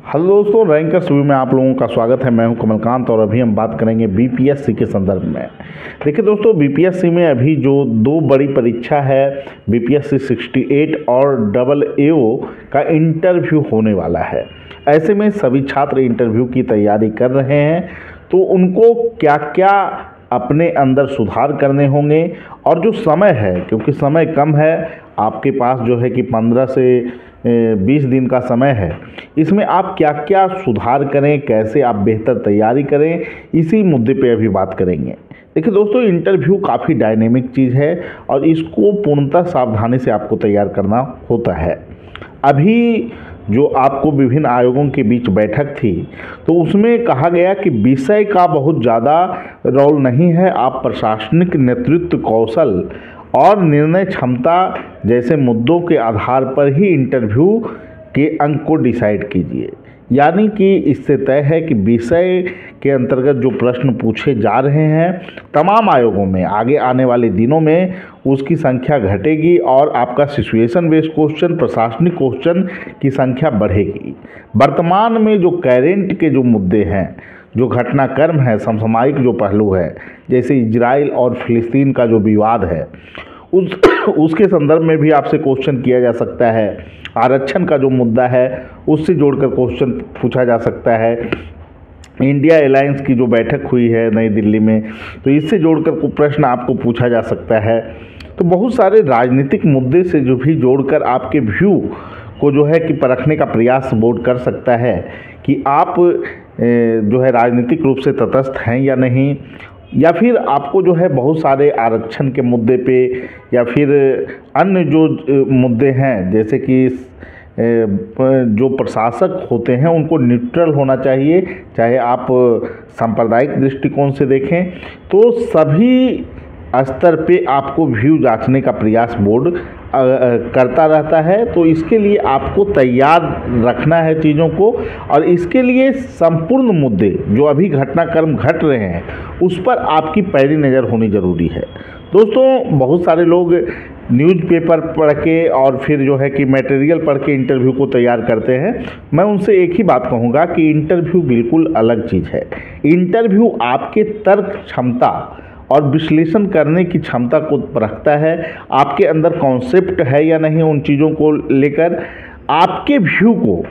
Hello दोस्तों, rankers view में आप लोगों का स्वागत है। मैं हूं कमलकांत और अभी हम बात करेंगे बीपीएससी के संदर्भ में। देखिए दोस्तों, बीपीएससी में अभी जो दो बड़ी परीक्षा है, बीपीएससी 68 और AAO का इंटरव्यू होने वाला है। ऐसे में सभी छात्र इंटरव्यू की तैयारी कर रहे हैं, तो उनको क्या क्या अपने अंदर सुधार करने होंगे और जो समय है, क्योंकि समय कम है आपके पास, जो है कि 15 से 20 दिन का समय है, इसमें आप क्या क्या सुधार करें, कैसे आप बेहतर तैयारी करें, इसी मुद्दे पे अभी बात करेंगे। देखिए दोस्तों, इंटरव्यू काफ़ी डायनेमिक चीज़ है और इसको पूर्णतः सावधानी से आपको तैयार करना होता है। अभी जो आपको विभिन्न आयोगों के बीच बैठक थी, तो उसमें कहा गया कि विषय का बहुत ज़्यादा रोल नहीं है, आप प्रशासनिक नेतृत्व कौशल और निर्णय क्षमता जैसे मुद्दों के आधार पर ही इंटरव्यू के अंक को डिसाइड कीजिए। यानी कि इससे तय है कि विषय के अंतर्गत जो प्रश्न पूछे जा रहे हैं तमाम आयोगों में आगे आने वाले दिनों में उसकी संख्या घटेगी और आपका सिचुएशन बेस्ड क्वेश्चन, प्रशासनिक क्वेश्चन की संख्या बढ़ेगी। वर्तमान में जो करेंट के जो मुद्दे हैं, जो घटनाक्रम है, समसामयिक जो पहलू है, जैसे इजराइल और फिलिस्तीन का जो विवाद है, उसके संदर्भ में भी आपसे क्वेश्चन किया जा सकता है। आरक्षण का जो मुद्दा है उससे जोड़कर क्वेश्चन पूछा जा सकता है। इंडिया अलायंस की जो बैठक हुई है नई दिल्ली में, तो इससे जोड़कर प्रश्न आपको पूछा जा सकता है। तो बहुत सारे राजनीतिक मुद्दे से जो भी जोड़कर आपके व्यू को जो है कि परखने का प्रयास बोर्ड कर सकता है कि आप जो है राजनीतिक रूप से तटस्थ हैं या नहीं, या फिर आपको जो है बहुत सारे आरक्षण के मुद्दे पे या फिर अन्य जो मुद्दे हैं, जैसे कि जो प्रशासक होते हैं उनको न्यूट्रल होना चाहिए, चाहे आप सांप्रदायिक दृष्टिकोण से देखें, तो सभी स्तर पे आपको व्यू जांचने का प्रयास बोर्ड करता रहता है। तो इसके लिए आपको तैयार रखना है चीज़ों को, और इसके लिए संपूर्ण मुद्दे जो अभी घटनाक्रम घट रहे हैं उस पर आपकी पैरी नज़र होनी ज़रूरी है। दोस्तों, बहुत सारे लोग न्यूज़पेपर पढ़ के और फिर जो है कि मटेरियल पढ़ के इंटरव्यू को तैयार करते हैं। मैं उनसे एक ही बात कहूँगा कि इंटरव्यू बिल्कुल अलग चीज़ है। इंटरव्यू आपके तर्क क्षमता और विश्लेषण करने की क्षमता को परखता है। आपके अंदर कॉन्सेप्ट है या नहीं, उन चीज़ों को लेकर आपके व्यू को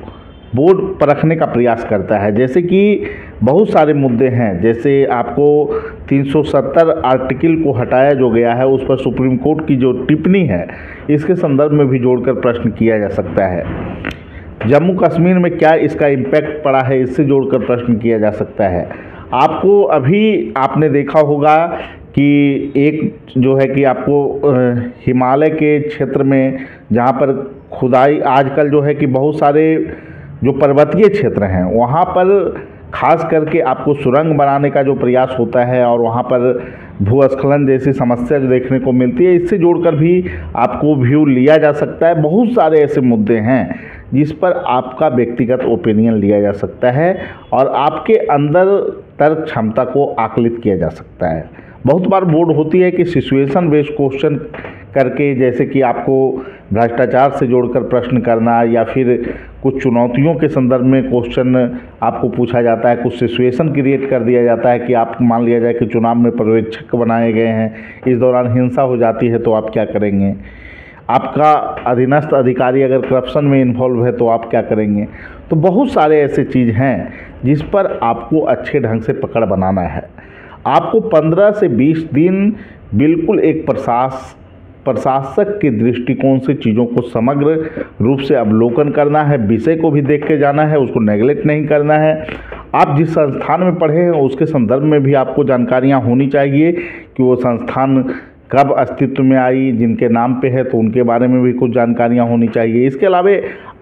बोर्ड परखने का प्रयास करता है। जैसे कि बहुत सारे मुद्दे हैं, जैसे आपको 370 आर्टिकल को हटाया जो गया है, उस पर सुप्रीम कोर्ट की जो टिप्पणी है, इसके संदर्भ में भी जोड़कर प्रश्न किया जा सकता है। जम्मू कश्मीर में क्या इसका इम्पैक्ट पड़ा है, इससे जोड़कर प्रश्न किया जा सकता है। आपको अभी आपने देखा होगा कि एक जो है कि आपको हिमालय के क्षेत्र में, जहाँ पर खुदाई आजकल जो है कि बहुत सारे जो पर्वतीय क्षेत्र हैं वहाँ पर खास करके आपको सुरंग बनाने का जो प्रयास होता है और वहाँ पर भूस्खलन जैसी समस्या जो देखने को मिलती है, इससे जोड़कर भी आपको व्यू लिया जा सकता है। बहुत सारे ऐसे मुद्दे हैं जिस पर आपका व्यक्तिगत ओपिनियन लिया जा सकता है और आपके अंदर तर्क क्षमता को आकलित किया जा सकता है। बहुत बार बोर्ड होती है कि सिचुएशन बेस्ड क्वेश्चन करके, जैसे कि आपको भ्रष्टाचार से जोड़कर प्रश्न करना या फिर कुछ चुनौतियों के संदर्भ में क्वेश्चन आपको पूछा जाता है, कुछ सिचुएशन क्रिएट कर दिया जाता है कि आप मान लिया जाए कि चुनाव में पर्यवेक्षक बनाए गए हैं, इस दौरान हिंसा हो जाती है तो आप क्या करेंगे, आपका अधीनस्थ अधिकारी अगर करप्शन में इन्वॉल्व है तो आप क्या करेंगे। तो बहुत सारे ऐसे चीज़ हैं जिस पर आपको अच्छे ढंग से पकड़ बनाना है। आपको 15 से 20 दिन बिल्कुल एक प्रशासक के दृष्टिकोण से चीज़ों को समग्र रूप से अवलोकन करना है, विषय को भी देख के जाना है, उसको नेगलेक्ट नहीं करना है। आप जिस संस्थान में पढ़े हैं उसके संदर्भ में भी आपको जानकारियाँ होनी चाहिए कि वो संस्थान कब अस्तित्व में आई, जिनके नाम पे है तो उनके बारे में भी कुछ जानकारियाँ होनी चाहिए। इसके अलावा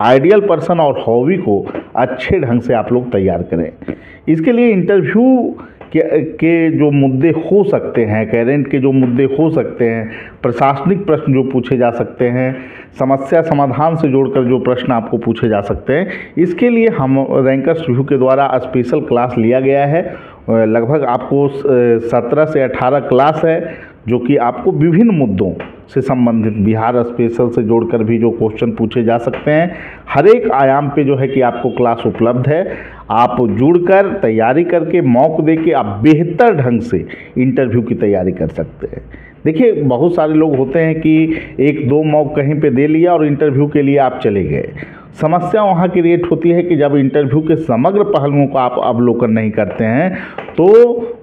आइडियल पर्सन और हॉबी को अच्छे ढंग से आप लोग तैयार करें। इसके लिए इंटरव्यू के जो मुद्दे हो सकते हैं, करेंट के जो मुद्दे हो सकते हैं, प्रशासनिक प्रश्न जो पूछे जा सकते हैं, समस्या समाधान से जोड़कर जो प्रश्न आपको पूछे जा सकते हैं, इसके लिए हम रैंकर्स रिव्यू के द्वारा स्पेशल क्लास लिया गया है। लगभग आपको 17 से 18 क्लास है जो कि आपको विभिन्न मुद्दों से संबंधित, बिहार स्पेशल से जोड़कर भी जो क्वेश्चन पूछे जा सकते हैं, हर एक आयाम पे जो है कि आपको क्लास उपलब्ध है। आप जुड़कर तैयारी करके मॉक दे के आप बेहतर ढंग से इंटरव्यू की तैयारी कर सकते हैं। देखिए, बहुत सारे लोग होते हैं कि एक दो मॉक कहीं पे दे लिया और इंटरव्यू के लिए आप चले गए। समस्या वहाँ क्रिएट होती है कि जब इंटरव्यू के समग्र पहलुओं को आप अवलोकन नहीं करते हैं तो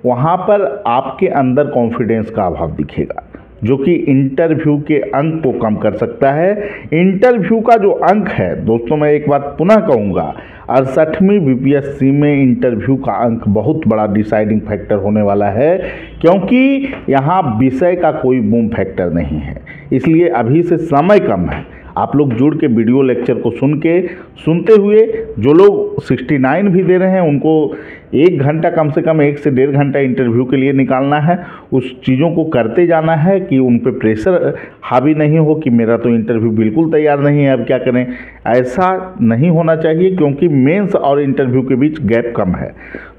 वहाँ पर आपके अंदर कॉन्फिडेंस का अभाव दिखेगा, जो कि इंटरव्यू के अंक को कम कर सकता है। इंटरव्यू का जो अंक है दोस्तों, मैं एक बात पुनः कहूँगा, 68वीं बीपीएससी में इंटरव्यू का अंक बहुत बड़ा डिसाइडिंग फैक्टर होने वाला है, क्योंकि यहाँ विषय का कोई बूम फैक्टर नहीं है। इसलिए अभी से समय कम है, आप लोग जुड़ के वीडियो लेक्चर को सुनते हुए, जो लोग 69 भी दे रहे हैं उनको 1 घंटा, कम से कम 1 से 1.5 घंटा इंटरव्यू के लिए निकालना है। उस चीज़ों को करते जाना है कि उन पे प्रेशर हावी नहीं हो कि मेरा तो इंटरव्यू बिल्कुल तैयार नहीं है, अब क्या करें। ऐसा नहीं होना चाहिए, क्योंकि मेंस और इंटरव्यू के बीच गैप कम है।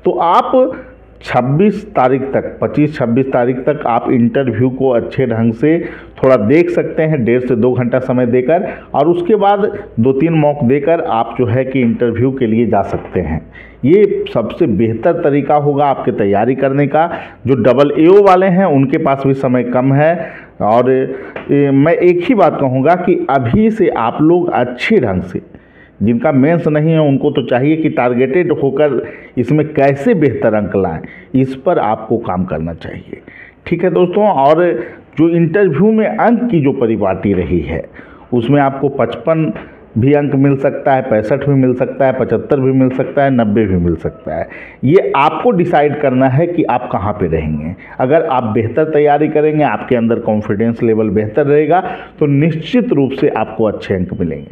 तो आप 26 तारीख तक, 25-26 तारीख तक आप इंटरव्यू को अच्छे ढंग से थोड़ा देख सकते हैं, 1.5 से 2 घंटा समय देकर, और उसके बाद 2-3 मॉक देकर आप जो है कि इंटरव्यू के लिए जा सकते हैं। ये सबसे बेहतर तरीका होगा आपके तैयारी करने का। जो AA वाले हैं उनके पास भी समय कम है, और मैं एक ही बात कहूँगा कि अभी से आप लोग अच्छे ढंग से, जिनका मेंस नहीं है उनको तो चाहिए कि टारगेटेड होकर इसमें कैसे बेहतर अंक लाएं, इस पर आपको काम करना चाहिए। ठीक है दोस्तों, और जो इंटरव्यू में अंक की जो परिपाटी रही है उसमें आपको 55 भी अंक मिल सकता है, 65 भी मिल सकता है, 75 भी मिल सकता है, 90 भी मिल सकता है। ये आपको डिसाइड करना है कि आप कहाँ पे रहेंगे। अगर आप बेहतर तैयारी करेंगे, आपके अंदर कॉन्फिडेंस लेवल बेहतर रहेगा, तो निश्चित रूप से आपको अच्छे अंक मिलेंगे।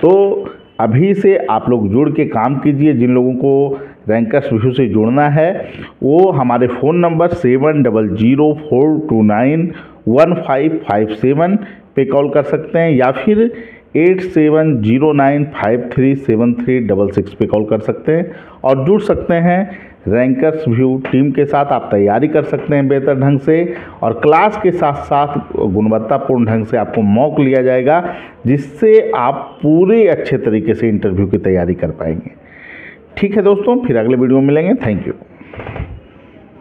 तो अभी से आप लोग जुड़ के काम कीजिए। जिन लोगों को रैंकर्स व्यू से जुड़ना है वो हमारे फ़ोन नंबर 7004291557 पे कॉल कर सकते हैं, या फिर 8709537366 पे कॉल कर सकते हैं और जुड़ सकते हैं रैंकर्स व्यू टीम के साथ। आप तैयारी कर सकते हैं बेहतर ढंग से, और क्लास के साथ साथ गुणवत्तापूर्ण ढंग से आपको मॉक लिया जाएगा, जिससे आप पूरे अच्छे तरीके से इंटरव्यू की तैयारी कर पाएंगे। ठीक है दोस्तों, फिर अगले वीडियो में मिलेंगे। Thank you.